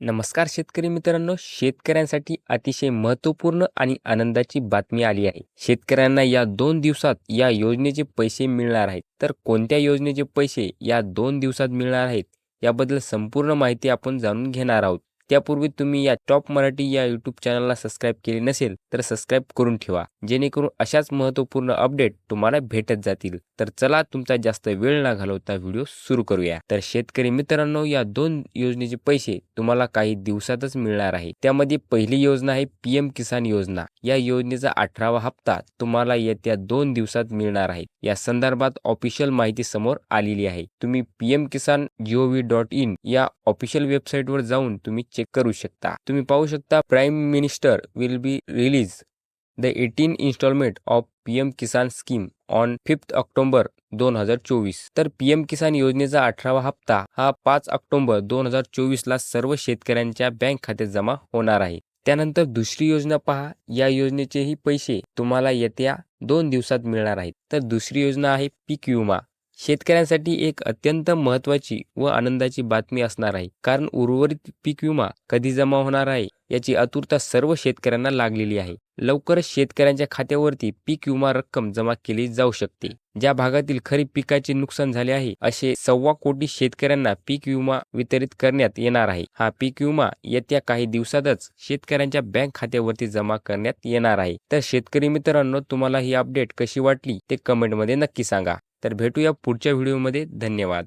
नमस्कार शेतकरी मित्रांनो, शेतकऱ्यांसाठी अतिशय महत्त्वपूर्ण आणि आनंदाची बातमी आली आहे. शेतकऱ्यांना या 2 दिवसात या योजनेचे पैसे मिळणार आहेत. तर कोणत्या योजनेचे पैसे या 2 दिवसात मिळणार आहेत, याबद्दल संपूर्ण माहिती आपण जाणून घेणार आहोत. त्यापूर्वी तुम्ही या टॉप मराठी या यूट्यूब चॅनलला सबस्क्राईब केले नसेल, तर सबस्क्राईब करून ठेवा, जेणेकरून अशाच महत्त्वपूर्ण अपडेट तुम्हाला भेटत जातील. तर चला तुमचा जास्त वेळ न घालवता व्हिडिओ सुरू करूया. तर शेतकरी मित्रांनो, या 2 योजनेचे पैसे तुम्हाला काही दिवसातच मिळणार आहे. त्यामध्ये पहिली योजना आहे PM किसान योजना. या योजनेचा 18वा हप्ता तुम्हाला येत्या 2 दिवसात मिळणार आहे. या संदर्भात ऑफिशियल माहिती समोर आलेली आहे. तुम्ही pmkisan.gov.in या ऑफिशियल वेबसाईटवर जाऊन तुम्ही चेक करू शकता. तुम्ही पाहू शकता, prime minister will be release the 18 installment of PM Kisan scheme on 5 October 2024. तर PM किसान योजनेचा 18वा हप्ता हा 5 ऑक्टोबर 2024 ला सर्व शेतकऱ्यांच्या बँक खात्यात जमा होणार आहे. त्यानंतर दुसरी योजना पहा. या योजनेचेही पैसे तुम्हाला येत्या 2 दिवसात मिळणार आहेत. तर दुसरी योजना आहे पीक विमा. शेतकऱ्यांसाठी एक अत्यंत महत्त्वाची व आनंदाची बातमी असणार आहे, कारण उर्वरित पीक विमा कधी जमा होणार आहे याची आतुरता सर्व शेतकऱ्यांना लागलेली आहे. लवकरच शेतकऱ्यांच्या खात्यावरती पीक विमा रक्कम जमा केली जाऊ शकते. ज्या भागातील खरीप पिकाचे नुकसान झाले आहे, असे 1.25 कोटी शेतकऱ्यांना पीक विमा वितरित करण्यात येणार आहे. हा पीक विमा येत्या काही दिवसातच शेतकऱ्यांच्या बँक खात्यावरती जमा करण्यात येणार आहे. तर शेतकरी मित्रांनो, तुम्हाला ही अपडेट कशी वाटली ते कमेंटमध्ये नक्की सांगा. तर भेटूया पुढच्या व्हिडिओमध्ये. धन्यवाद.